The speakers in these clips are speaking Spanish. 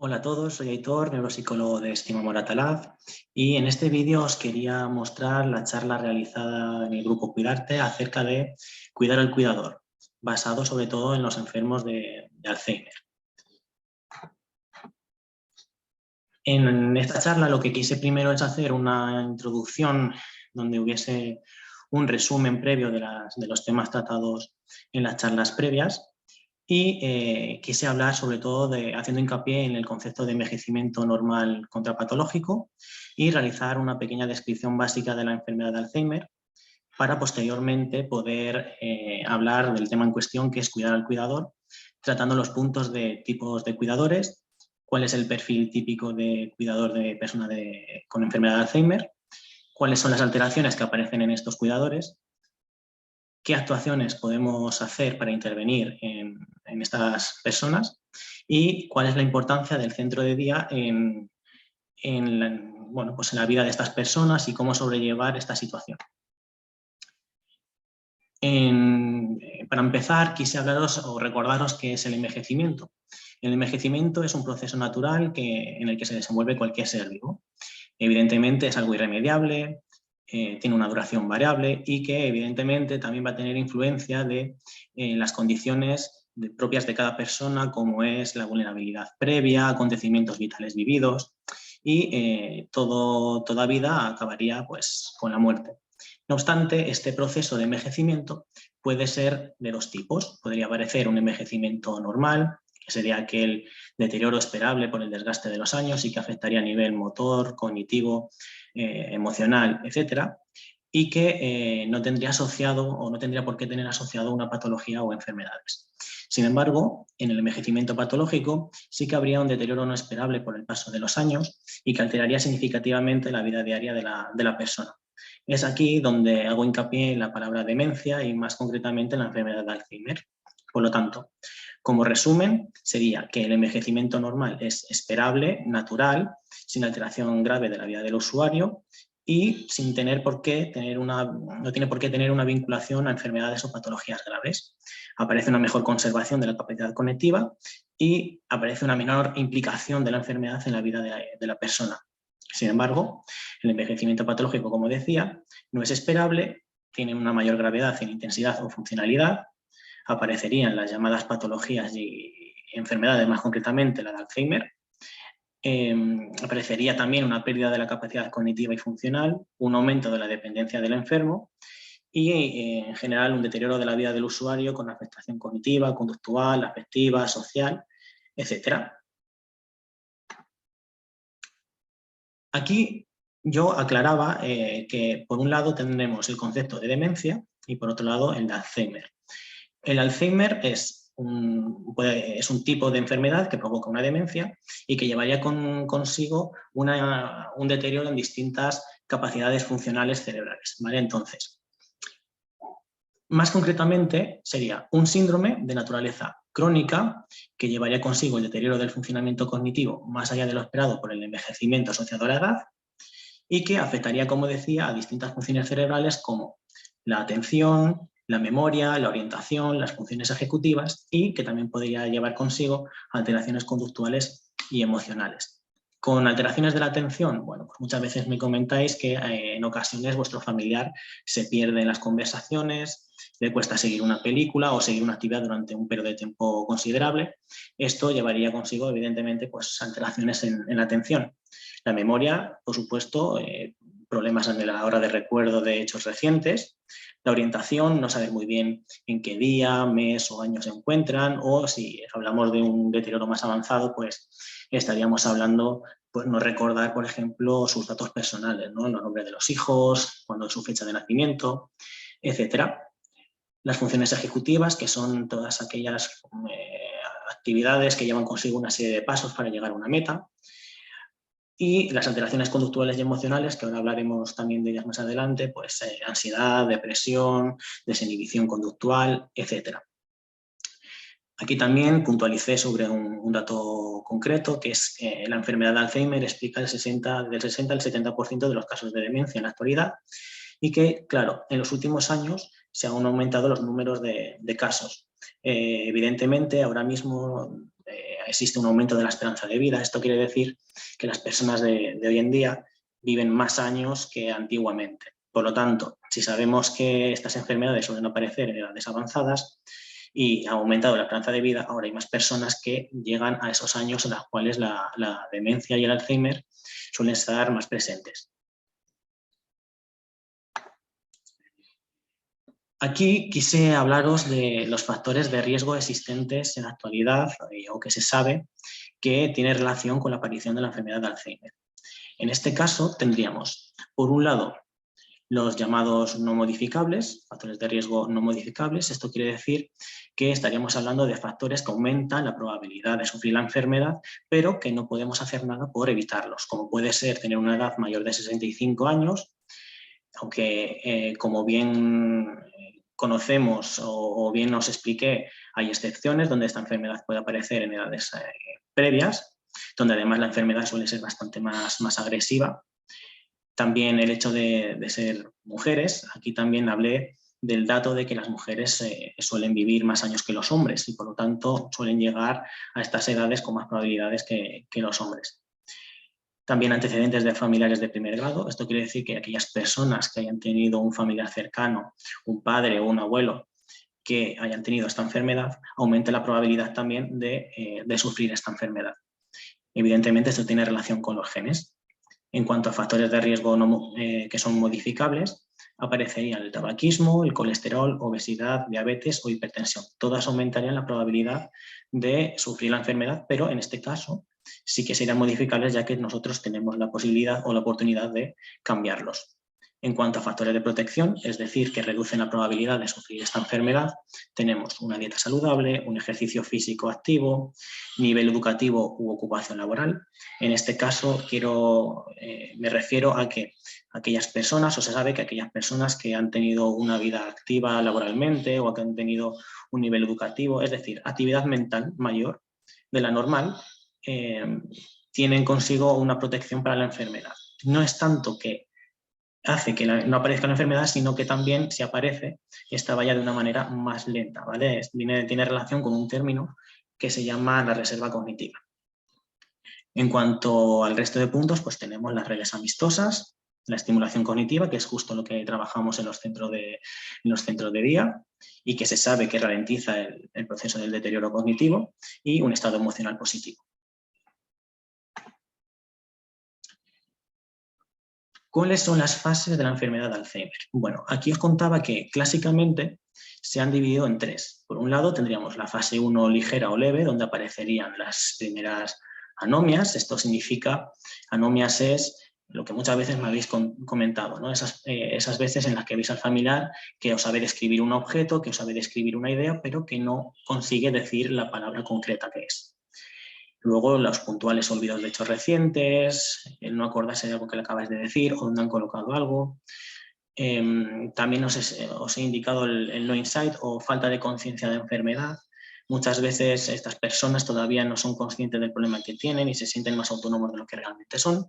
Hola a todos, soy Aitor, neuropsicólogo de Estima Moratalaz, y en este vídeo os quería mostrar la charla realizada en el grupo Cuidarte acerca de cuidar al cuidador, basado sobre todo en los enfermos de Alzheimer. En esta charla lo que quise primero es hacer una introducción donde hubiese un resumen previo de los temas tratados en las charlas previas. Y quise hablar sobre todo haciendo hincapié en el concepto de envejecimiento normal contrapatológico y realizar una pequeña descripción básica de la enfermedad de Alzheimer para posteriormente poder hablar del tema en cuestión, que es cuidar al cuidador, tratando los puntos de tipos de cuidadores, cuál es el perfil típico de cuidador de persona con enfermedad de Alzheimer, cuáles son las alteraciones que aparecen en estos cuidadores, qué actuaciones podemos hacer para intervenir en estas personas y cuál es la importancia del centro de día en la vida de estas personas y cómo sobrellevar esta situación. Para empezar, quise hablaros o recordaros qué es el envejecimiento. El envejecimiento es un proceso natural en el que se desenvuelve cualquier ser vivo. Evidentemente es algo irremediable, tiene una duración variable y que evidentemente también va a tener influencia de las condiciones propias de cada persona, como es la vulnerabilidad previa, acontecimientos vitales vividos y toda vida acabaría pues, con la muerte. No obstante, este proceso de envejecimiento puede ser de dos tipos. Podría aparecer un envejecimiento normal, que sería aquel deterioro esperable por el desgaste de los años y que afectaría a nivel motor, cognitivo, emocional, etcétera, y que no tendría asociado o no tendría por qué tener asociado una patología o enfermedades. Sin embargo, en el envejecimiento patológico sí que habría un deterioro no esperable por el paso de los años y que alteraría significativamente la vida diaria de la persona. Es aquí donde hago hincapié en la palabra demencia y más concretamente en la enfermedad de Alzheimer. Por lo tanto, como resumen, sería que el envejecimiento normal es esperable, natural, sin alteración grave de la vida del usuario y sin tener por qué no tiene por qué tener una vinculación a enfermedades o patologías graves. Aparece una mejor conservación de la capacidad cognitiva y aparece una menor implicación de la enfermedad en la vida de la persona. Sin embargo, el envejecimiento patológico, como decía, no es esperable, tiene una mayor gravedad en intensidad o funcionalidad, aparecerían las llamadas patologías y enfermedades, más concretamente la de Alzheimer. Aparecería también una pérdida de la capacidad cognitiva y funcional, un aumento de la dependencia del enfermo y, en general, un deterioro de la vida del usuario con afectación cognitiva, conductual, afectiva, social, etc. Aquí yo aclaraba que, por un lado, tendremos el concepto de demencia y, por otro lado, el de Alzheimer. El Alzheimer es un tipo de enfermedad que provoca una demencia y que llevaría consigo un deterioro en distintas capacidades funcionales cerebrales, ¿vale? Entonces, más concretamente, sería un síndrome de naturaleza crónica que llevaría consigo el deterioro del funcionamiento cognitivo más allá de lo esperado por el envejecimiento asociado a la edad y que afectaría, como decía, a distintas funciones cerebrales como la atención, la memoria, la orientación, las funciones ejecutivas y que también podría llevar consigo alteraciones conductuales y emocionales. Con alteraciones de la atención, bueno, pues muchas veces me comentáis que en ocasiones vuestro familiar se pierde en las conversaciones, le cuesta seguir una película o seguir una actividad durante un periodo de tiempo considerable. Esto llevaría consigo, evidentemente, pues alteraciones en la atención. La memoria, por supuesto, problemas a la hora de recuerdo de hechos recientes. La orientación, no saber muy bien en qué día, mes o año se encuentran, o si hablamos de un deterioro más avanzado, pues estaríamos hablando, pues no recordar, por ejemplo, sus datos personales, ¿no? Los nombres de los hijos, cuándo es su fecha de nacimiento, etcétera. Las funciones ejecutivas, que son todas aquellas actividades que llevan consigo una serie de pasos para llegar a una meta. Y las alteraciones conductuales y emocionales, que ahora hablaremos también de ellas más adelante, pues ansiedad, depresión, desinhibición conductual, etc. Aquí también puntualicé sobre un dato concreto, que es que la enfermedad de Alzheimer explica del 60 al 70% de los casos de demencia en la actualidad y que, claro, en los últimos años se han aumentado los números de casos. Evidentemente, ahora mismo existe un aumento de la esperanza de vida. Esto quiere decir que las personas de hoy en día viven más años que antiguamente. Por lo tanto, si sabemos que estas enfermedades suelen aparecer en edades avanzadas y ha aumentado la esperanza de vida, ahora hay más personas que llegan a esos años en los cuales la demencia y el Alzheimer suelen estar más presentes. Aquí quise hablaros de los factores de riesgo existentes en la actualidad o que se sabe que tiene relación con la aparición de la enfermedad de Alzheimer. En este caso tendríamos, por un lado, los llamados no modificables, factores de riesgo no modificables. Esto quiere decir que estaríamos hablando de factores que aumentan la probabilidad de sufrir la enfermedad, pero que no podemos hacer nada por evitarlos, como puede ser tener una edad mayor de 65 años, aunque como bien conocemos o bien nos expliqué, hay excepciones donde esta enfermedad puede aparecer en edades previas, donde además la enfermedad suele ser bastante más agresiva. También el hecho de ser mujeres, aquí también hablé del dato de que las mujeres suelen vivir más años que los hombres y por lo tanto suelen llegar a estas edades con más probabilidades que los hombres. También antecedentes de familiares de primer grado. Esto quiere decir que aquellas personas que hayan tenido un familiar cercano, un padre o un abuelo que hayan tenido esta enfermedad, aumenta la probabilidad también de sufrir esta enfermedad. Evidentemente esto tiene relación con los genes. En cuanto a factores de riesgo que son modificables, aparecerían el tabaquismo, el colesterol, obesidad, diabetes o hipertensión. Todas aumentarían la probabilidad de sufrir la enfermedad, pero en este caso sí que serían modificables ya que nosotros tenemos la posibilidad o la oportunidad de cambiarlos. En cuanto a factores de protección, es decir, que reducen la probabilidad de sufrir esta enfermedad, tenemos una dieta saludable, un ejercicio físico activo, nivel educativo u ocupación laboral. En este caso me refiero a que aquellas personas, o se sabe que aquellas personas que han tenido una vida activa laboralmente o que han tenido un nivel educativo, es decir, actividad mental mayor de la normal, tienen consigo una protección para la enfermedad. No es tanto que hace que no aparezca la enfermedad, sino que también, si aparece, esta vaya de una manera más lenta, ¿vale? Tiene relación con un término que se llama la reserva cognitiva. En cuanto al resto de puntos, pues tenemos las redes amistosas, la estimulación cognitiva, que es justo lo que trabajamos en los centros de día y que se sabe que ralentiza el proceso del deterioro cognitivo, y un estado emocional positivo. ¿Cuáles son las fases de la enfermedad de Alzheimer? Bueno, aquí os contaba que clásicamente se han dividido en tres. Por un lado tendríamos la fase 1 ligera o leve, donde aparecerían las primeras anomias. Esto significa, anomias es lo que muchas veces me habéis comentado, ¿no? Esas veces en las que veis al familiar que os sabe describir un objeto, que os sabe describir una idea, pero que no consigue decir la palabra concreta que es. Luego los puntuales olvidos de hechos recientes, el no acordarse de algo que le acabáis de decir o donde han colocado algo. También os he indicado el no insight o falta de conciencia de enfermedad. Muchas veces estas personas todavía no son conscientes del problema que tienen y se sienten más autónomos de lo que realmente son.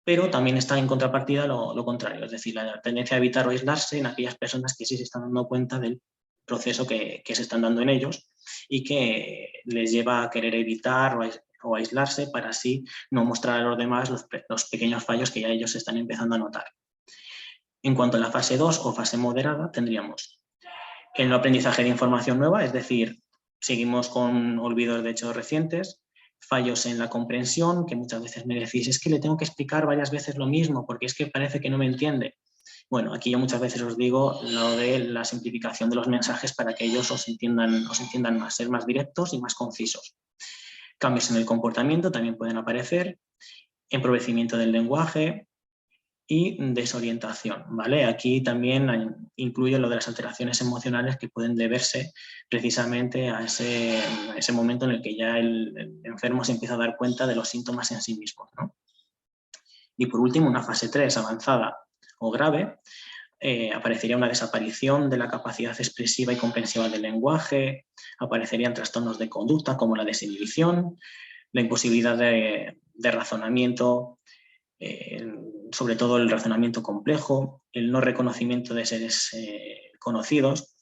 Pero también está en contrapartida lo contrario, es decir, la tendencia a evitar o aislarse en aquellas personas que sí se están dando cuenta del proceso que se están dando en ellos y que les lleva a querer evitar o aislarse para así no mostrar a los demás los pequeños fallos que ya ellos están empezando a notar. En cuanto a la fase 2 o fase moderada, tendríamos el no aprendizaje de información nueva, es decir, seguimos con olvidos de hechos recientes, fallos en la comprensión, que muchas veces me decís, es que le tengo que explicar varias veces lo mismo porque es que parece que no me entiende. Bueno, aquí yo muchas veces os digo lo de la simplificación de los mensajes para que ellos os entiendan más, ser más directos y más concisos. Cambios en el comportamiento también pueden aparecer, empobrecimiento del lenguaje y desorientación, ¿vale? Aquí también incluyo lo de las alteraciones emocionales que pueden deberse precisamente a ese momento en el que ya el enfermo se empieza a dar cuenta de los síntomas en sí mismo, ¿no? Y por último, una fase 3 avanzada o grave, aparecería una desaparición de la capacidad expresiva y comprensiva del lenguaje, aparecerían trastornos de conducta como la desinhibición, la imposibilidad de razonamiento, sobre todo el razonamiento complejo, el no reconocimiento de seres conocidos,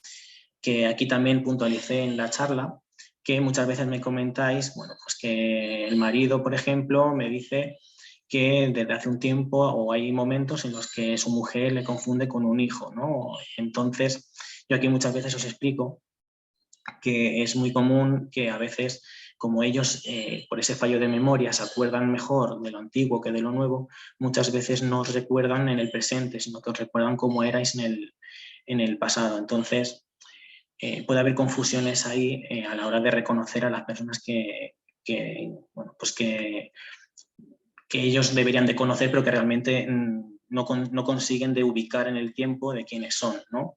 que aquí también puntualicé en la charla, que muchas veces me comentáis, bueno, pues que el marido, por ejemplo, me dice que desde hace un tiempo o hay momentos en los que su mujer le confunde con un hijo, ¿no? Entonces, yo aquí muchas veces os explico que es muy común que a veces, como ellos por ese fallo de memoria se acuerdan mejor de lo antiguo que de lo nuevo, muchas veces no os recuerdan en el presente, sino que os recuerdan cómo erais en el pasado. Entonces, puede haber confusiones ahí a la hora de reconocer a las personas bueno, pues que ellos deberían de conocer, pero que realmente no consiguen de ubicar en el tiempo de quiénes son, ¿no?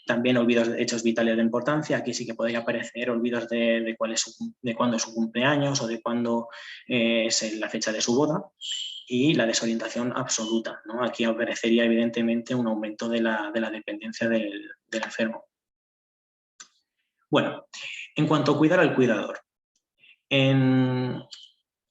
También olvidos de hechos vitales de importancia. Aquí sí que podría aparecer olvidos de cuándo es su cumpleaños o de cuándo es la fecha de su boda, y la desorientación absoluta, ¿no? Aquí aparecería evidentemente un aumento de la dependencia del enfermo. Bueno, en cuanto a cuidar al cuidador.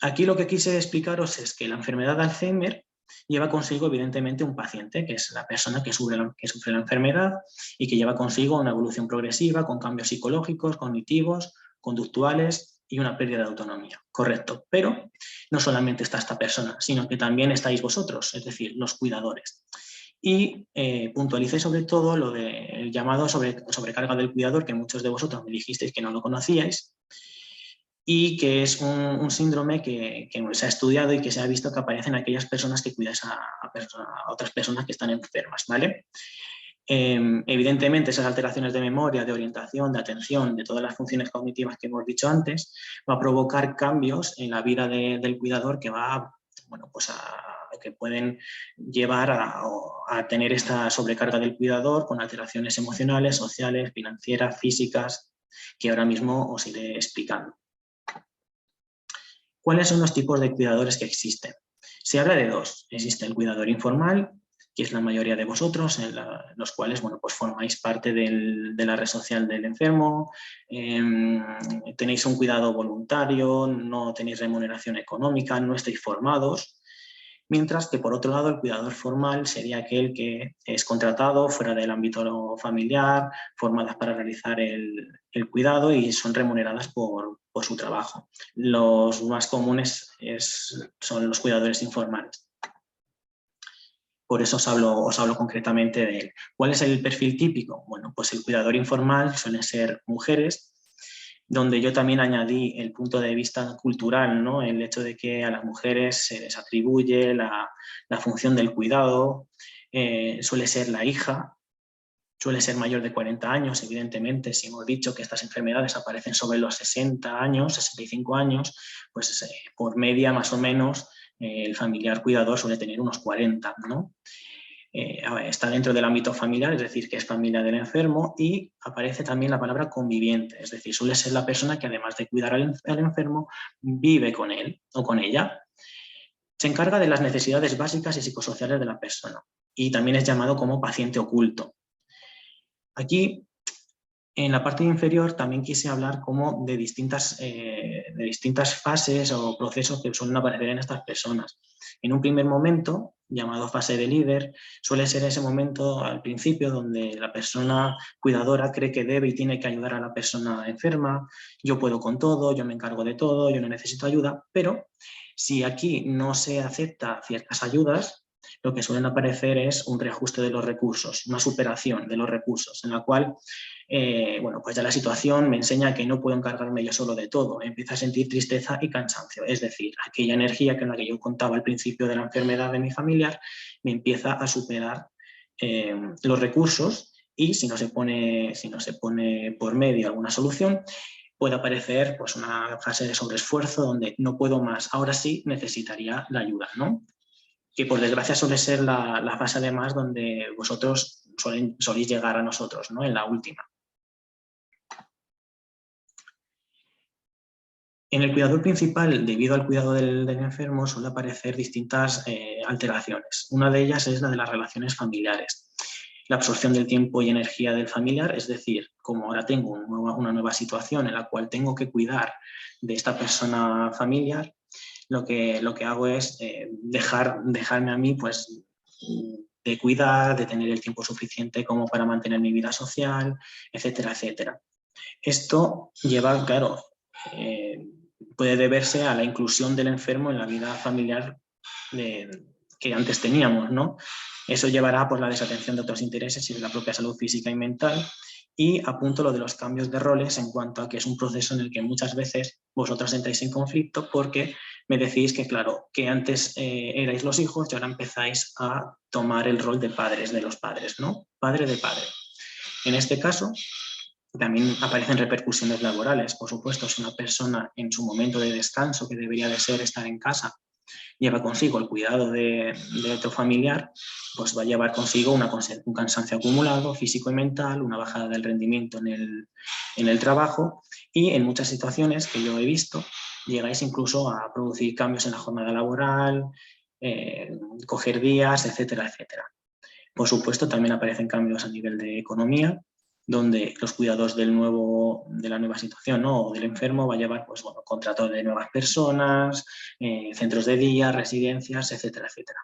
Aquí lo que quise explicaros es que la enfermedad de Alzheimer lleva consigo evidentemente un paciente, que es la persona que sufre la enfermedad y que lleva consigo una evolución progresiva con cambios psicológicos, cognitivos, conductuales y una pérdida de autonomía. Correcto, pero no solamente está esta persona, sino que también estáis vosotros, es decir, los cuidadores. Y puntualicé sobre todo lo del llamado sobrecarga del cuidador, que muchos de vosotros me dijisteis que no lo conocíais, y que es un síndrome que se ha estudiado y que se ha visto que aparece en aquellas personas que cuidas a otras personas que están enfermas, ¿vale? Evidentemente, esas alteraciones de memoria, de orientación, de atención, de todas las funciones cognitivas que hemos dicho antes, va a provocar cambios en la vida del cuidador que bueno, pues que pueden llevar a tener esta sobrecarga del cuidador con alteraciones emocionales, sociales, financieras, físicas, que ahora mismo os iré explicando. ¿Cuáles son los tipos de cuidadores que existen? Se habla de dos. Existe el cuidador informal, que es la mayoría de vosotros, en los cuales bueno, pues formáis parte de la red social del enfermo, tenéis un cuidado voluntario, no tenéis remuneración económica, no estáis formados. Mientras que, por otro lado, el cuidador formal sería aquel que es contratado fuera del ámbito familiar, formadas para realizar el cuidado y son remuneradas por su trabajo. Los más comunes son los cuidadores informales. Por eso os hablo concretamente de él. ¿Cuál es el perfil típico? Bueno, pues el cuidador informal suelen ser mujeres, donde yo también añadí el punto de vista cultural, ¿no? El hecho de que a las mujeres se les atribuye la función del cuidado, suele ser la hija, suele ser mayor de 40 años, evidentemente. Si hemos dicho que estas enfermedades aparecen sobre los 60 años, 65 años, pues por media más o menos el familiar cuidador suele tener unos 40, ¿no? Está dentro del ámbito familiar, es decir, que es familia del enfermo, y aparece también la palabra conviviente, es decir, suele ser la persona que además de cuidar al enfermo, vive con él o con ella. Se encarga de las necesidades básicas y psicosociales de la persona y también es llamado como paciente oculto. Aquí, en la parte inferior, también quise hablar como de distintas fases o procesos que suelen aparecer en estas personas. En un primer momento, llamado fase de líder, suele ser ese momento al principio donde la persona cuidadora cree que debe y tiene que ayudar a la persona enferma. Yo puedo con todo, yo me encargo de todo, yo no necesito ayuda, pero si aquí no se acepta ciertas ayudas, lo que suelen aparecer es un reajuste de los recursos, una superación de los recursos, en la cual bueno, pues ya la situación me enseña que no puedo encargarme yo solo de todo. Empiezo a sentir tristeza y cansancio, es decir, aquella energía con la que yo contaba al principio de la enfermedad de mi familiar me empieza a superar los recursos, y si no se pone por medio alguna solución, puede aparecer pues, una fase de sobreesfuerzo donde no puedo más, ahora sí necesitaría la ayuda, ¿no? Que por desgracia suele ser la fase además donde vosotros soléis llegar a nosotros, ¿no? En la última. En el cuidador principal, debido al cuidado del enfermo, suele aparecer distintas alteraciones. Una de ellas es la de las relaciones familiares. La absorción del tiempo y energía del familiar, es decir, como ahora tengo una nueva situación en la cual tengo que cuidar de esta persona familiar, lo que hago es dejarme a mí pues, de cuidar, de tener el tiempo suficiente como para mantener mi vida social, etcétera, etcétera. Esto lleva, claro, puede deberse a la inclusión del enfermo en la vida familiar que antes teníamos, ¿no? Eso llevará pues, la desatención de otros intereses y de la propia salud física y mental. Y apunto lo de los cambios de roles en cuanto a que es un proceso en el que muchas veces vosotros entráis en conflicto porque me decís que, claro, que antes erais los hijos y ahora empezáis a tomar el rol de padres de los padres, ¿no? Padre de padre. En este caso, también aparecen repercusiones laborales. Por supuesto, si una persona en su momento de descanso, que debería de ser estar en casa, lleva consigo el cuidado de otro familiar, pues va a llevar consigo un cansancio acumulado físico y mental, una bajada del rendimiento en el trabajo y en muchas situaciones que yo he visto llegáis incluso a producir cambios en la jornada laboral, coger días, etcétera, etcétera. Por supuesto, también aparecen cambios a nivel de economía, donde los cuidados de la nueva situación, ¿no? O del enfermo va a llevar pues, bueno, contratos de nuevas personas, centros de día, residencias, etcétera, etcétera.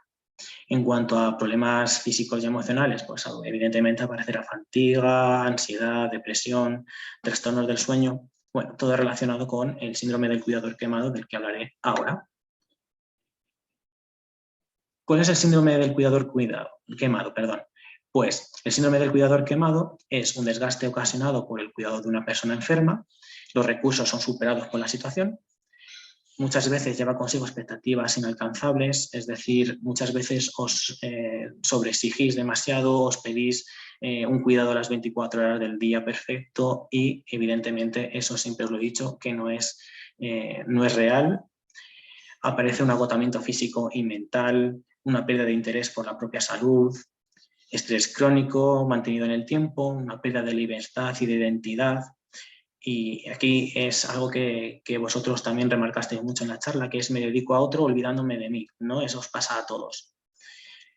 En cuanto a problemas físicos y emocionales, pues evidentemente aparecerá fatiga, ansiedad, depresión, trastornos del sueño, bueno, todo relacionado con el síndrome del cuidador quemado del que hablaré ahora. ¿Cuál es el síndrome del cuidador quemado? Pues el síndrome del cuidador quemado es un desgaste ocasionado por el cuidado de una persona enferma, los recursos son superados por la situación, muchas veces lleva consigo expectativas inalcanzables, es decir, muchas veces os sobreexigís demasiado, os pedís un cuidado a las 24 horas del día perfecto y evidentemente eso siempre os lo he dicho que no es real. Aparece un agotamiento físico y mental, una pérdida de interés por la propia salud, estrés crónico mantenido en el tiempo, una pérdida de libertad y de identidad. Y aquí es algo que vosotros también remarcasteis mucho en la charla, que es me dedico a otro olvidándome de mí, ¿no? Eso os pasa a todos.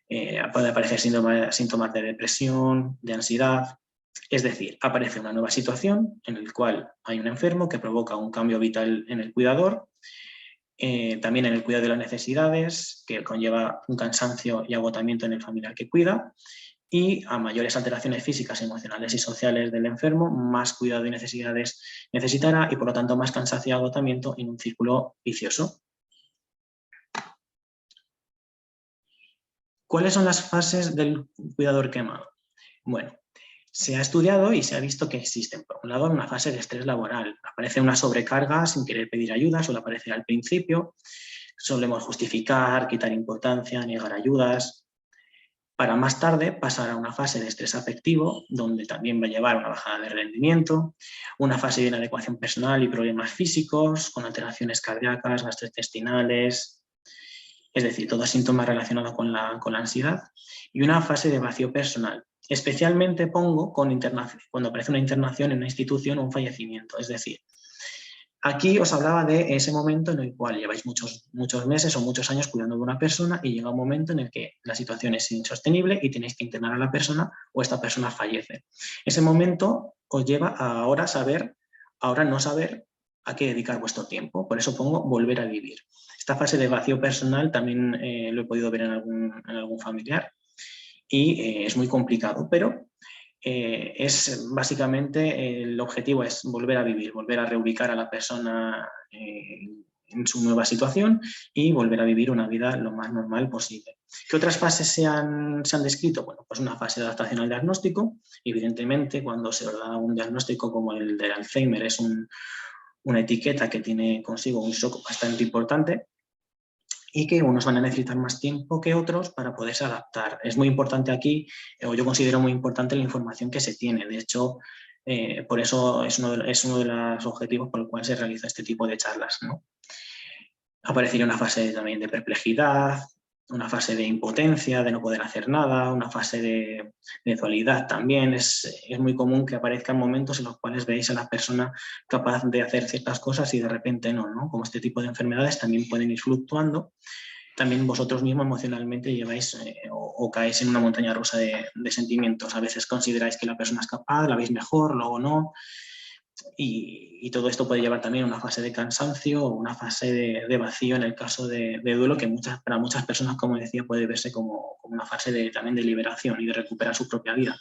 Puede aparecer síntomas de depresión, de ansiedad. Es decir, aparece una nueva situación en la cual hay un enfermo que provoca un cambio vital en el cuidador, también en el cuidado de las necesidades, que conlleva un cansancio y agotamiento en el familiar que cuida, y a mayores alteraciones físicas, emocionales y sociales del enfermo, más cuidado y necesidades necesitará y por lo tanto más cansancio y agotamiento en un círculo vicioso. ¿Cuáles son las fases del cuidador quemado? Bueno, se ha estudiado y se ha visto que existen, por un lado, una fase de estrés laboral. Aparece una sobrecarga sin querer pedir ayuda, suele aparecer al principio, solemos justificar, quitar importancia, negar ayudas, para más tarde pasar a una fase de estrés afectivo, donde también va a llevar una bajada de rendimiento, una fase de inadecuación personal y problemas físicos, con alteraciones cardíacas, gastrointestinales, es decir, todos síntomas relacionados con la ansiedad, y una fase de vacío personal. Especialmente pongo cuando aparece una internación en una institución o un fallecimiento, es decir, aquí os hablaba de ese momento en el cual lleváis muchos meses o muchos años cuidando de una persona y llega un momento en el que la situación es insostenible y tenéis que internar a la persona o esta persona fallece. Ese momento os lleva a ahora no saber a qué dedicar vuestro tiempo. Por eso pongo volver a vivir. Esta fase de vacío personal también lo he podido ver en algún familiar y es muy complicado, pero es básicamente el objetivo es volver a vivir, volver a reubicar a la persona en su nueva situación y volver a vivir una vida lo más normal posible. ¿Qué otras fases se han descrito? Bueno, pues una fase de adaptación al diagnóstico. Evidentemente, cuando se da un diagnóstico como el del Alzheimer, es una etiqueta que tiene consigo un shock bastante importante y que unos van a necesitar más tiempo que otros para poderse adaptar. Es muy importante aquí, o yo considero muy importante la información que se tiene. De hecho, por eso es uno de los objetivos por el cual se realiza este tipo de charlas, ¿no? Aparecería una fase también de perplejidad, una fase de impotencia, de no poder hacer nada, una fase de dualidad también. Es muy común que aparezcan momentos en los cuales veis a la persona capaz de hacer ciertas cosas y de repente no, ¿no? Como este tipo de enfermedades también pueden ir fluctuando. También vosotros mismos emocionalmente lleváis o caéis en una montaña rusa de sentimientos. A veces consideráis que la persona es capaz, la veis mejor, luego no. Y todo esto puede llevar también a una fase de cansancio o una fase de vacío en el caso de duelo, que para muchas personas, como decía, puede verse como una fase también de liberación y de recuperar su propia vida.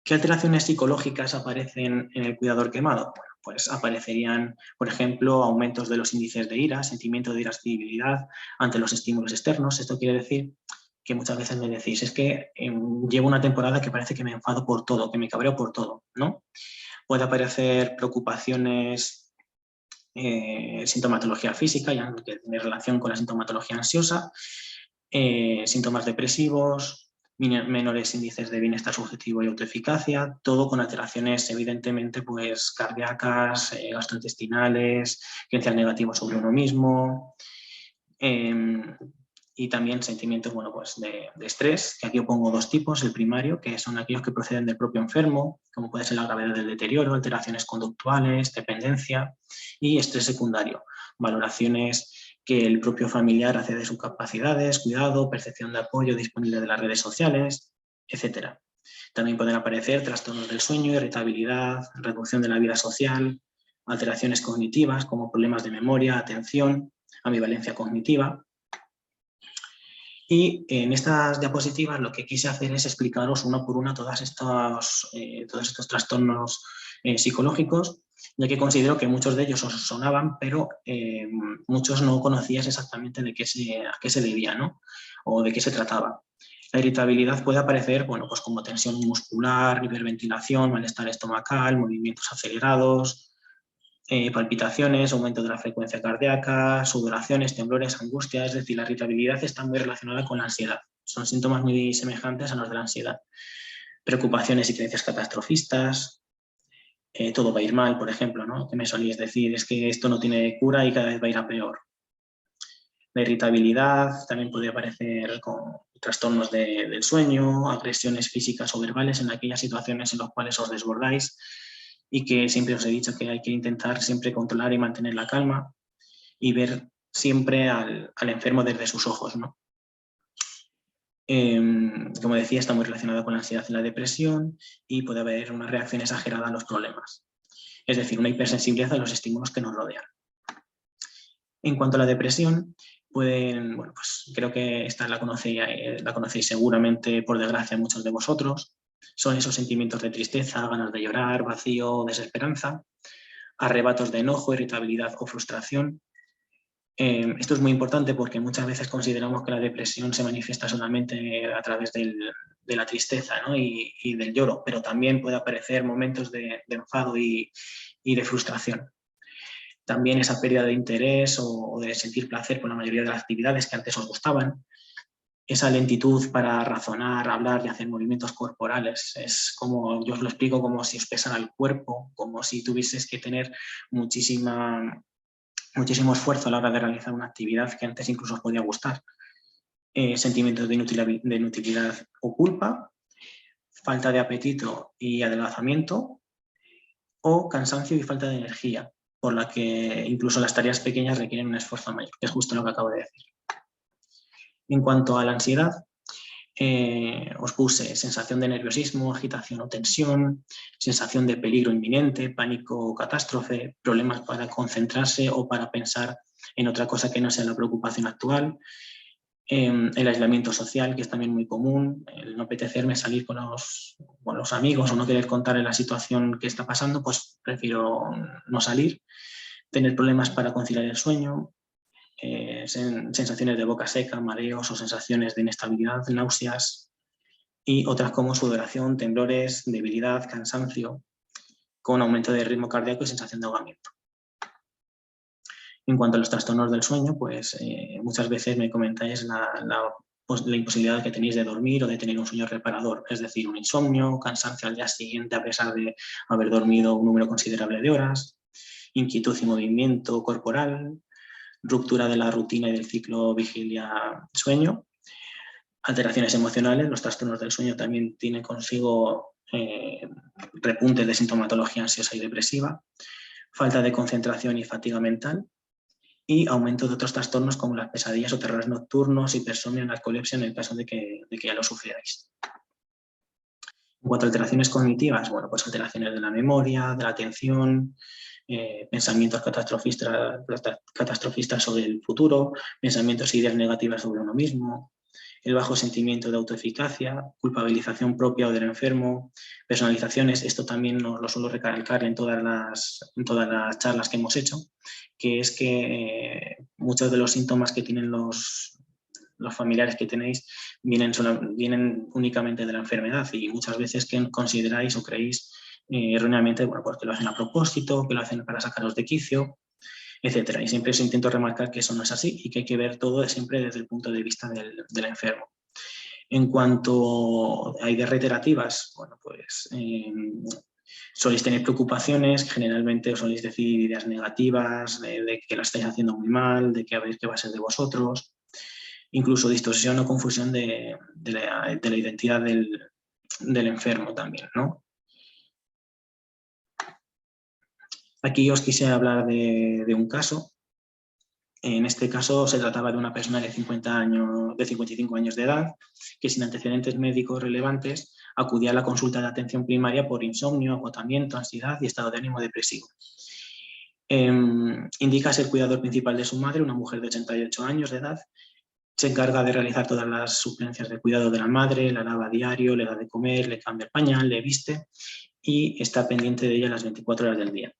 ¿Qué alteraciones psicológicas aparecen en el cuidador quemado? Bueno, pues aparecerían, por ejemplo, aumentos de los índices de ira, sentimiento de irascibilidad ante los estímulos externos. Esto quiere decir que muchas veces me decís, es que llevo una temporada que parece que me enfado por todo, que me cabreo por todo, ¿no? Puede aparecer preocupaciones, sintomatología física, ya que tiene relación con la sintomatología ansiosa, síntomas depresivos, menores índices de bienestar subjetivo y autoeficacia, todo con alteraciones evidentemente pues cardíacas, gastrointestinales, creencias negativas sobre uno mismo, y también sentimientos bueno, pues de estrés, que aquí yo pongo dos tipos, el primario, que son aquellos que proceden del propio enfermo, como puede ser la gravedad del deterioro, alteraciones conductuales, dependencia, y estrés secundario, valoraciones que el propio familiar hace de sus capacidades, cuidado, percepción de apoyo disponible de las redes sociales, etc. También pueden aparecer trastornos del sueño, irritabilidad, reducción de la vida social, alteraciones cognitivas como problemas de memoria, atención, ambivalencia cognitiva. Y en estas diapositivas lo que quise hacer es explicaros uno por uno todos estos trastornos psicológicos, ya que considero que muchos de ellos os sonaban, pero muchos no conocías exactamente a qué se debía, ¿no? O de qué se trataba. La irritabilidad puede aparecer bueno, pues como tensión muscular, hiperventilación, malestar estomacal, movimientos acelerados, palpitaciones, aumento de la frecuencia cardíaca, sudoraciones, temblores, angustia, es decir, la irritabilidad está muy relacionada con la ansiedad. Son síntomas muy semejantes a los de la ansiedad. Preocupaciones y creencias catastrofistas, todo va a ir mal, por ejemplo, ¿no? Que me solíais decir, es que esto no tiene cura y cada vez va a ir a peor. La irritabilidad también puede aparecer con trastornos del sueño, agresiones físicas o verbales en aquellas situaciones en las cuales os desbordáis, y que siempre os he dicho que hay que intentar siempre controlar y mantener la calma y ver siempre al enfermo desde sus ojos, ¿no? Como decía, está muy relacionado con la ansiedad y la depresión y puede haber una reacción exagerada a los problemas, es decir, una hipersensibilidad a los estímulos que nos rodean. En cuanto a la depresión, bueno, pues creo que esta la conocéis seguramente, por desgracia, muchos de vosotros. Son esos sentimientos de tristeza, ganas de llorar, vacío, desesperanza, arrebatos de enojo, irritabilidad o frustración. Esto es muy importante porque muchas veces consideramos que la depresión se manifiesta solamente a través de la tristeza, ¿no? y del lloro, pero también puede aparecer momentos de enfado y de frustración. También esa pérdida de interés o de sentir placer por la mayoría de las actividades que antes os gustaban. Esa lentitud para razonar, hablar y hacer movimientos corporales. Es como, yo os lo explico, como si os pesara el cuerpo, como si tuvieses que tener muchísimo esfuerzo a la hora de realizar una actividad que antes incluso os podía gustar. Sentimientos de inutilidad o culpa, falta de apetito y adelgazamiento, o cansancio y falta de energía, por la que incluso las tareas pequeñas requieren un esfuerzo mayor, que es justo lo que acabo de decir. En cuanto a la ansiedad, os puse sensación de nerviosismo, agitación o tensión, sensación de peligro inminente, pánico o catástrofe, problemas para concentrarse o para pensar en otra cosa que no sea la preocupación actual, el aislamiento social, que es también muy común, el no apetecerme salir con los amigos o no querer contarle la situación que está pasando, pues prefiero no salir, tener problemas para conciliar el sueño, sensaciones de boca seca, mareos o sensaciones de inestabilidad, náuseas, y otras como sudoración, temblores, debilidad, cansancio, con aumento de ritmo cardíaco y sensación de ahogamiento. En cuanto a los trastornos del sueño, pues muchas veces me comentáis la imposibilidad que tenéis de dormir o de tener un sueño reparador, es decir, un insomnio, cansancio al día siguiente a pesar de haber dormido un número considerable de horas, inquietud y movimiento corporal, ruptura de la rutina y del ciclo vigilia-sueño, alteraciones emocionales. Los trastornos del sueño también tienen consigo repuntes de sintomatología ansiosa y depresiva, falta de concentración y fatiga mental, y aumento de otros trastornos como las pesadillas o terrores nocturnos, hipersomnio, narcolepsia en el caso de que ya lo sufrierais. En cuanto a alteraciones cognitivas, bueno, pues alteraciones de la memoria, de la atención, pensamientos catastrofistas sobre el futuro, pensamientos e ideas negativas sobre uno mismo, el bajo sentimiento de autoeficacia, culpabilización propia o del enfermo, personalizaciones. Esto también lo suelo recalcar en todas las charlas que hemos hecho, que es que muchos de los síntomas que tienen los familiares que tenéis vienen únicamente de la enfermedad, y muchas veces que consideráis o creéis erróneamente, bueno, pues que lo hacen a propósito, que lo hacen para sacaros de quicio, etcétera. Y siempre os intento remarcar que eso no es así y que hay que ver todo siempre desde el punto de vista del enfermo. En cuanto a ideas reiterativas, bueno, pues soléis tener preocupaciones, generalmente os soléis decir ideas negativas, de que lo estáis haciendo muy mal, de que a ver qué va a ser de vosotros, incluso distorsión o confusión de la identidad del enfermo también, ¿no? Aquí os quise hablar de un caso. En este caso se trataba de una persona de 55 años de edad que, sin antecedentes médicos relevantes, acudía a la consulta de atención primaria por insomnio, agotamiento, ansiedad y estado de ánimo depresivo. Indica ser cuidador principal de su madre, una mujer de 88 años de edad. Se encarga de realizar todas las suplencias de cuidado de la madre, la lava a diario, le da de comer, le cambia el pañal, le viste y está pendiente de ella las 24 horas del día.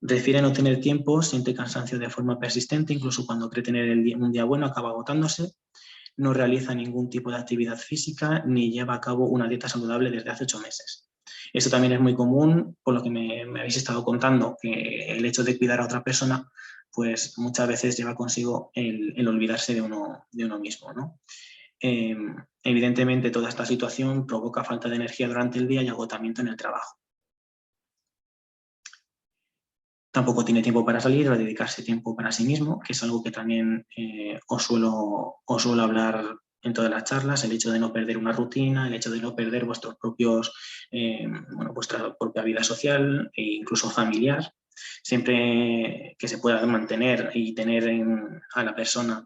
Refiere no tener tiempo, siente cansancio de forma persistente, incluso cuando cree tener un día bueno acaba agotándose, no realiza ningún tipo de actividad física ni lleva a cabo una dieta saludable desde hace 8 meses. Esto también es muy común, por lo que me habéis estado contando, que el hecho de cuidar a otra persona pues muchas veces lleva consigo el olvidarse de uno mismo, ¿no? Evidentemente toda esta situación provoca falta de energía durante el día y agotamiento en el trabajo. Tampoco tiene tiempo para salir o dedicarse tiempo para sí mismo, que es algo que también os suelo hablar en todas las charlas, el hecho de no perder una rutina, el hecho de no perder vuestros propios, vuestra propia vida social e incluso familiar, siempre que se pueda mantener y tener a la persona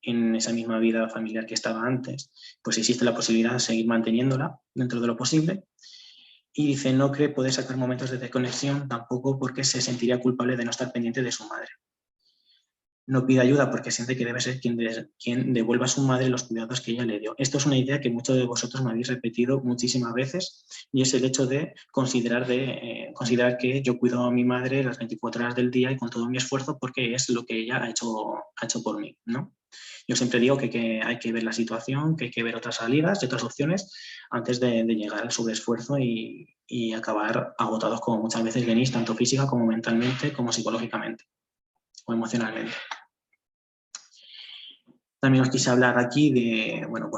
en esa misma vida familiar que estaba antes, pues existe la posibilidad de seguir manteniéndola dentro de lo posible. Y dice, no cree poder sacar momentos de desconexión tampoco porque se sentiría culpable de no estar pendiente de su madre. No pide ayuda porque siente que debe ser quien devuelva a su madre los cuidados que ella le dio. Esto es una idea que muchos de vosotros me habéis repetido muchísimas veces, y es el hecho de considerar que yo cuido a mi madre las 24 horas del día y con todo mi esfuerzo porque es lo que ella ha hecho por mí, ¿no? Yo siempre digo que hay que ver la situación, que hay que ver otras salidas y otras opciones antes de llegar al sobreesfuerzo y acabar agotados, como muchas veces venís, tanto física como mentalmente, como psicológicamente o emocionalmente. También os quise hablar aquí de una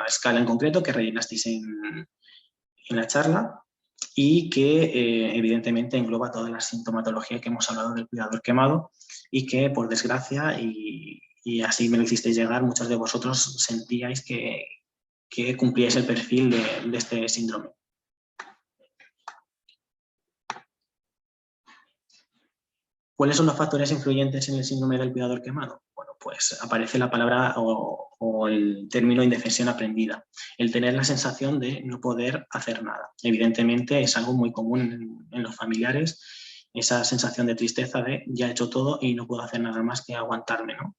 escala en concreto que rellenasteis en la charla y que evidentemente engloba toda la sintomatología que hemos hablado del cuidador quemado y que, por desgracia, y así me lo hicisteis llegar, muchos de vosotros sentíais que cumplíais el perfil de este síndrome. ¿Cuáles son los factores influyentes en el síndrome del cuidador quemado? Bueno, pues aparece la palabra o el término indefensión aprendida, el tener la sensación de no poder hacer nada. Evidentemente es algo muy común en los familiares, esa sensación de tristeza de ya he hecho todo y no puedo hacer nada más que aguantarme, ¿no?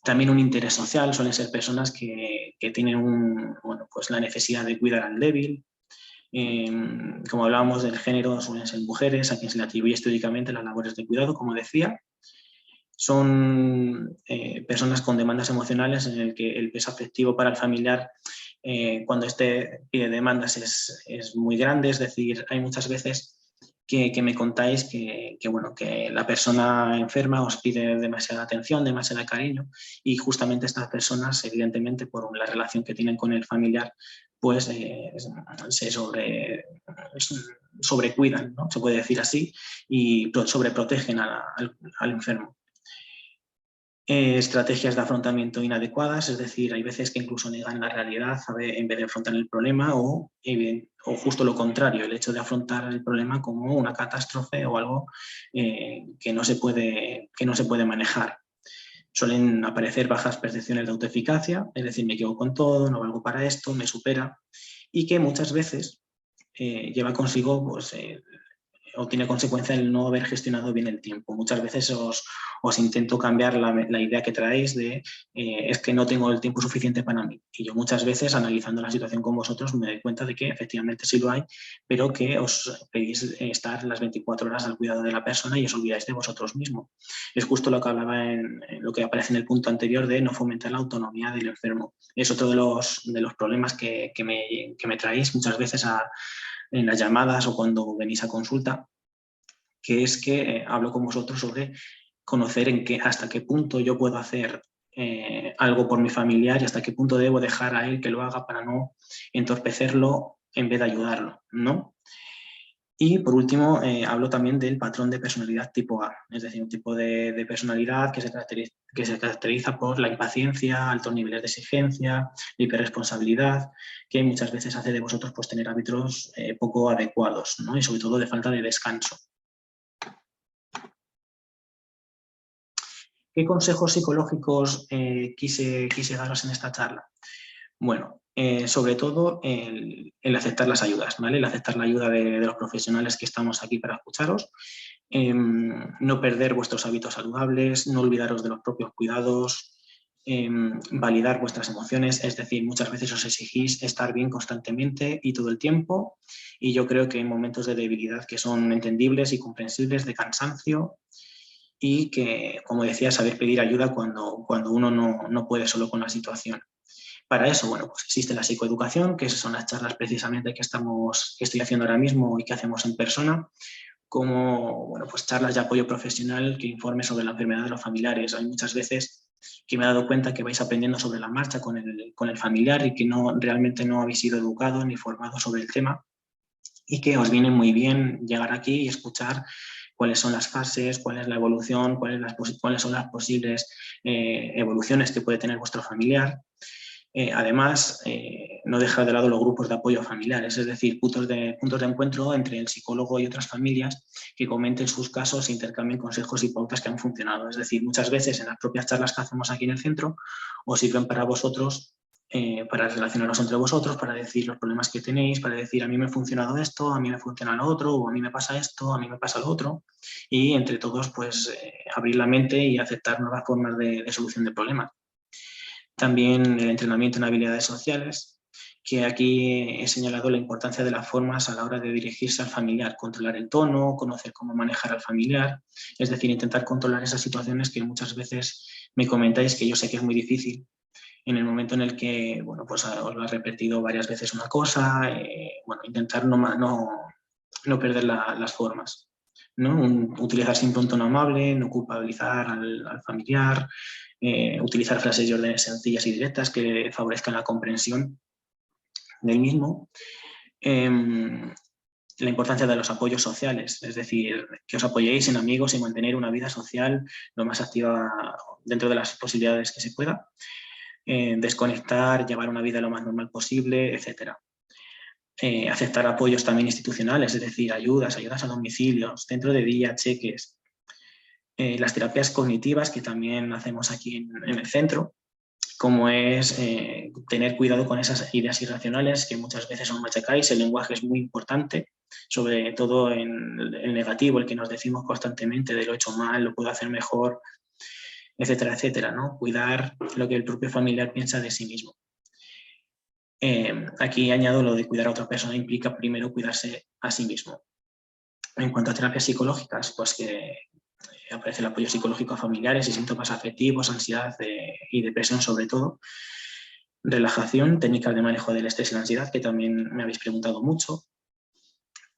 También un interés social, suelen ser personas que tienen la necesidad de cuidar al débil. Como hablábamos del género, suelen ser mujeres a quien se le atribuye históricamente las labores de cuidado, como decía. Son personas con demandas emocionales en el que el peso afectivo para el familiar, cuando este pide demandas, es muy grande. Es decir, hay muchas veces que me contáis que la persona enferma os pide demasiada atención, demasiado cariño, y justamente estas personas, evidentemente, por la relación que tienen con el familiar, pues se sobrecuidan, ¿no? Se puede decir así, y sobreprotegen al enfermo. Estrategias de afrontamiento inadecuadas, es decir, hay veces que incluso negan la realidad en vez de afrontar el problema, o justo lo contrario, el hecho de afrontar el problema como una catástrofe o algo que no se puede manejar. Suelen aparecer bajas percepciones de autoeficacia, es decir, me equivoco en todo, no valgo para esto, me supera, y que muchas veces lleva consigo o tiene consecuencia el no haber gestionado bien el tiempo. Muchas veces os intento cambiar la idea que traéis de es que no tengo el tiempo suficiente para mí. Y yo muchas veces, analizando la situación con vosotros, me doy cuenta de que efectivamente sí lo hay, pero que os pedís estar las 24 horas al cuidado de la persona y os olvidáis de vosotros mismos. Es justo lo que hablaba en lo que aparece en el punto anterior de no fomentar la autonomía del enfermo. Es otro de los problemas que me traéis muchas veces en las llamadas o cuando venís a consulta, que es que hablo con vosotros sobre conocer hasta qué punto yo puedo hacer algo por mi familiar y hasta qué punto debo dejar a él que lo haga para no entorpecerlo en vez de ayudarlo, ¿no? Y por último, hablo también del patrón de personalidad tipo A, es decir, un tipo de personalidad que se caracteriza por la impaciencia, altos niveles de exigencia, hiperresponsabilidad, que muchas veces hace de vosotros pues, tener hábitos poco adecuados, ¿no? Y sobre todo de falta de descanso. ¿Qué consejos psicológicos quise daros en esta charla? Bueno, sobre todo el aceptar las ayudas, ¿vale? El aceptar la ayuda de los profesionales que estamos aquí para escucharos, no perder vuestros hábitos saludables, no olvidaros de los propios cuidados, validar vuestras emociones, es decir, muchas veces os exigís estar bien constantemente y todo el tiempo, y yo creo que en momentos de debilidad que son entendibles y comprensibles, de cansancio, y que, como decía, saber pedir ayuda cuando uno no puede solo con la situación. Para eso, bueno, pues existe la psicoeducación, que esas son las charlas precisamente que estoy haciendo ahora mismo y que hacemos en persona, como, bueno, pues charlas de apoyo profesional que informe sobre la enfermedad de los familiares. Hay muchas veces que me he dado cuenta que vais aprendiendo sobre la marcha con el familiar y que realmente no habéis sido educados ni formados sobre el tema y que os viene muy bien llegar aquí y escuchar cuáles son las fases, cuál es la evolución, cuáles son las posibles evoluciones que puede tener vuestro familiar. Además, no dejar de lado los grupos de apoyo familiares, es decir, puntos de encuentro entre el psicólogo y otras familias que comenten sus casos e intercambien consejos y pautas que han funcionado. Es decir, muchas veces en las propias charlas que hacemos aquí en el centro os sirven para vosotros, para relacionaros entre vosotros, para decir los problemas que tenéis, para decir a mí me ha funcionado esto, a mí me funciona lo otro, o a mí me pasa esto, a mí me pasa lo otro, y entre todos pues abrir la mente y aceptar nuevas formas de solución de problemas. También el entrenamiento en habilidades sociales, que aquí he señalado la importancia de las formas a la hora de dirigirse al familiar, controlar el tono, conocer cómo manejar al familiar, es decir, intentar controlar esas situaciones que muchas veces me comentáis que yo sé que es muy difícil en el momento en el que, bueno, pues os lo he repetido varias veces una cosa, bueno, intentar no perder las formas, ¿no? Utilizar siempre un tono amable, no culpabilizar al familiar, utilizar frases y órdenes sencillas y directas que favorezcan la comprensión del mismo. La importancia de los apoyos sociales, es decir, que os apoyéis en amigos y mantener una vida social lo más activa dentro de las posibilidades que se pueda. Desconectar, llevar una vida lo más normal posible, etc. Aceptar apoyos también institucionales, es decir, ayudas a domicilios, centro de día, cheques. Las terapias cognitivas que también hacemos aquí en el centro, como es tener cuidado con esas ideas irracionales que muchas veces os machacáis. El lenguaje es muy importante, sobre todo en el negativo, el que nos decimos constantemente de lo he hecho mal, lo puedo hacer mejor, etcétera, etcétera, ¿no? Cuidar lo que el propio familiar piensa de sí mismo. Aquí añado lo de cuidar a otra persona implica primero cuidarse a sí mismo. En cuanto a terapias psicológicas, pues que aparece el apoyo psicológico a familiares y síntomas afectivos, ansiedad y depresión sobre todo. Relajación, técnicas de manejo del estrés y la ansiedad, que también me habéis preguntado mucho.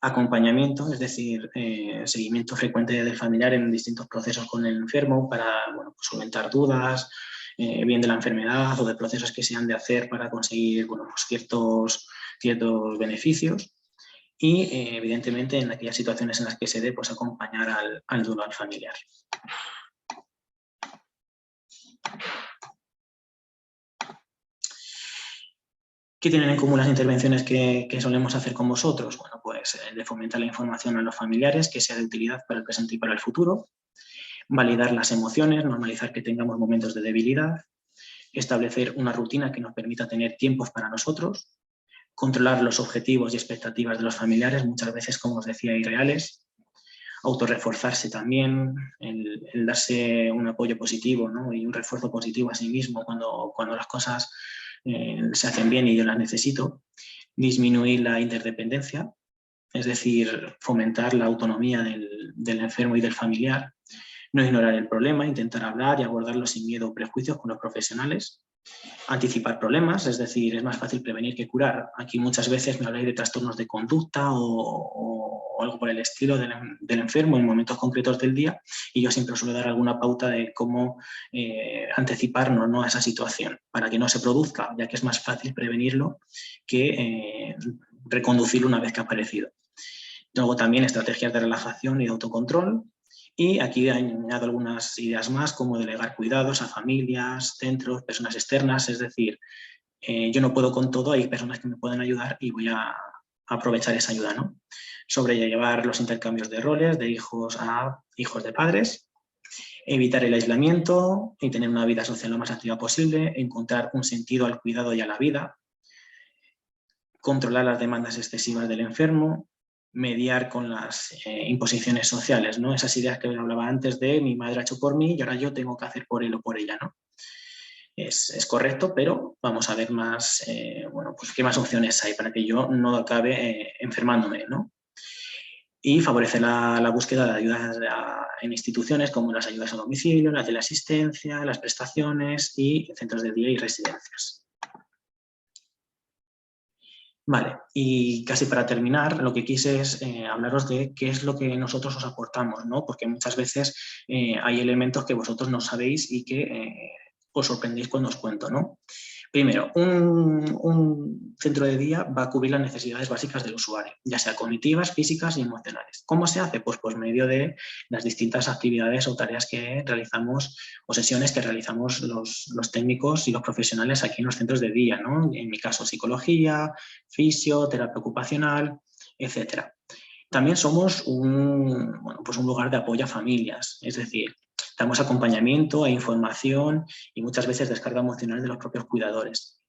Acompañamiento, es decir, seguimiento frecuente del familiar en distintos procesos con el enfermo para, bueno, pues solventar dudas, bien de la enfermedad o de procesos que se han de hacer para conseguir, bueno, pues ciertos beneficios. Y, evidentemente, en aquellas situaciones en las que se dé, pues acompañar al duelo al familiar. ¿Qué tienen en común las intervenciones que solemos hacer con vosotros? Bueno, pues de fomentar la información a los familiares que sea de utilidad para el presente y para el futuro, validar las emociones, normalizar que tengamos momentos de debilidad, establecer una rutina que nos permita tener tiempos para nosotros, controlar los objetivos y expectativas de los familiares, muchas veces, como os decía, irreales, autorreforzarse también, el darse un apoyo positivo, ¿no? Y un refuerzo positivo a sí mismo cuando las cosas se hacen bien y yo las necesito, disminuir la interdependencia, es decir, fomentar la autonomía del enfermo y del familiar, no ignorar el problema, intentar hablar y abordarlo sin miedo o prejuicios con los profesionales, anticipar problemas, es decir, es más fácil prevenir que curar. Aquí muchas veces me habláis de trastornos de conducta o algo por el estilo del enfermo en momentos concretos del día y yo siempre suelo dar alguna pauta de cómo anticiparnos, ¿no?, a esa situación para que no se produzca, ya que es más fácil prevenirlo que reconducirlo una vez que ha aparecido. Luego también estrategias de relajación y de autocontrol. Y aquí añado algunas ideas más, como delegar cuidados a familias, centros, personas externas, es decir, yo no puedo con todo, hay personas que me pueden ayudar y voy a aprovechar esa ayuda, ¿no? Sobrellevar los intercambios de roles de hijos a hijos de padres, evitar el aislamiento y tener una vida social lo más activa posible, encontrar un sentido al cuidado y a la vida, controlar las demandas excesivas del enfermo, mediar con las imposiciones sociales, ¿no? Esas ideas que hablaba antes de mi madre ha hecho por mí y ahora yo tengo que hacer por él o por ella, ¿no? Es correcto, pero vamos a ver más, bueno, pues qué más opciones hay para que yo no acabe enfermándome, ¿no? Y favorecer la búsqueda de ayudas en instituciones como las ayudas a domicilio, la teleasistencia, las prestaciones y centros de día y residencias. Vale, y casi para terminar, lo que quise es hablaros de qué es lo que nosotros os aportamos, ¿no? Porque muchas veces hay elementos que vosotros no sabéis y que os sorprendéis cuando os cuento, ¿no? Primero, un centro de día va a cubrir las necesidades básicas del usuario, ya sea cognitivas, físicas y emocionales. ¿Cómo se hace? Pues por medio de las distintas actividades o tareas que realizamos o sesiones que realizamos los técnicos y los profesionales aquí en los centros de día, ¿no? En mi caso, psicología, fisio, terapia ocupacional, etcétera. También somos bueno, pues un lugar de apoyo a familias, es decir, damos acompañamiento e información y muchas veces descarga emocional de los propios cuidadores.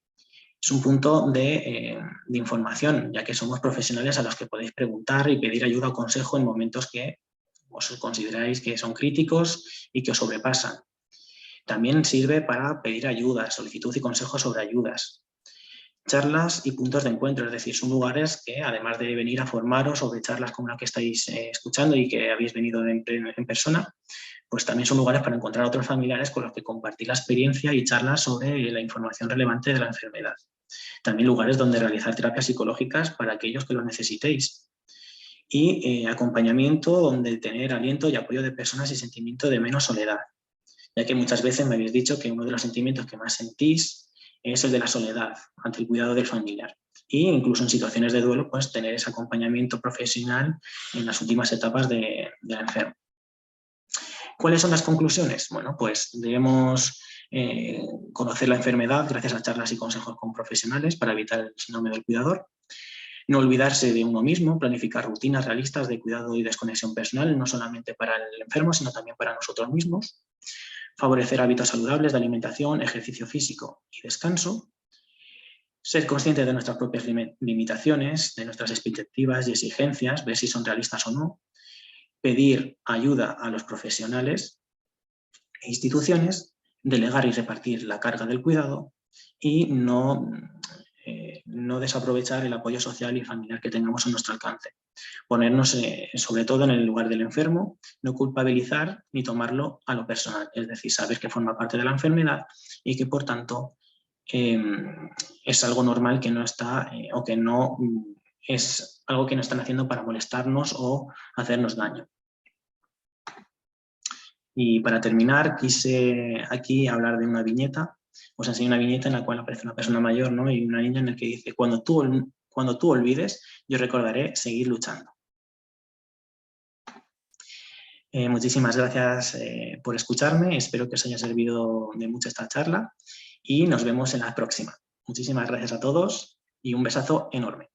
Es un punto de información, ya que somos profesionales a los que podéis preguntar y pedir ayuda o consejo en momentos que os consideráis que son críticos y que os sobrepasan. También sirve para pedir ayuda, solicitud y consejos sobre ayudas. Charlas y puntos de encuentro, es decir, son lugares que además de venir a formaros sobre charlas como la que estáis escuchando y que habéis venido en persona, pues también son lugares para encontrar a otros familiares con los que compartir la experiencia y charlas sobre la información relevante de la enfermedad. También lugares donde realizar terapias psicológicas para aquellos que lo necesitéis. Y acompañamiento donde tener aliento y apoyo de personas y sentimiento de menos soledad, ya que muchas veces me habéis dicho que uno de los sentimientos que más sentís es el de la soledad ante el cuidado del familiar. Y incluso en situaciones de duelo, pues tener ese acompañamiento profesional en las últimas etapas del enfermo. ¿Cuáles son las conclusiones? Bueno, pues debemos conocer la enfermedad gracias a charlas y consejos con profesionales para evitar el síndrome del cuidador. No olvidarse de uno mismo, planificar rutinas realistas de cuidado y desconexión personal, no solamente para el enfermo, sino también para nosotros mismos. Favorecer hábitos saludables de alimentación, ejercicio físico y descanso. Ser consciente de nuestras propias limitaciones, de nuestras expectativas y exigencias, ver si son realistas o no. Pedir ayuda a los profesionales e instituciones, delegar y repartir la carga del cuidado y no desaprovechar el apoyo social y familiar que tengamos a nuestro alcance. Ponernos sobre todo en el lugar del enfermo, no culpabilizar ni tomarlo a lo personal, es decir, saber que forma parte de la enfermedad y que por tanto es algo normal que no está o que no es algo que no están haciendo para molestarnos o hacernos daño. Y para terminar, quise aquí hablar de una viñeta. Os enseño una viñeta en la cual aparece una persona mayor, ¿no? Y una niña en la que dice, cuando tú olvides, yo recordaré seguir luchando. Muchísimas gracias por escucharme, espero que os haya servido de mucho esta charla y nos vemos en la próxima. Muchísimas gracias a todos y un besazo enorme.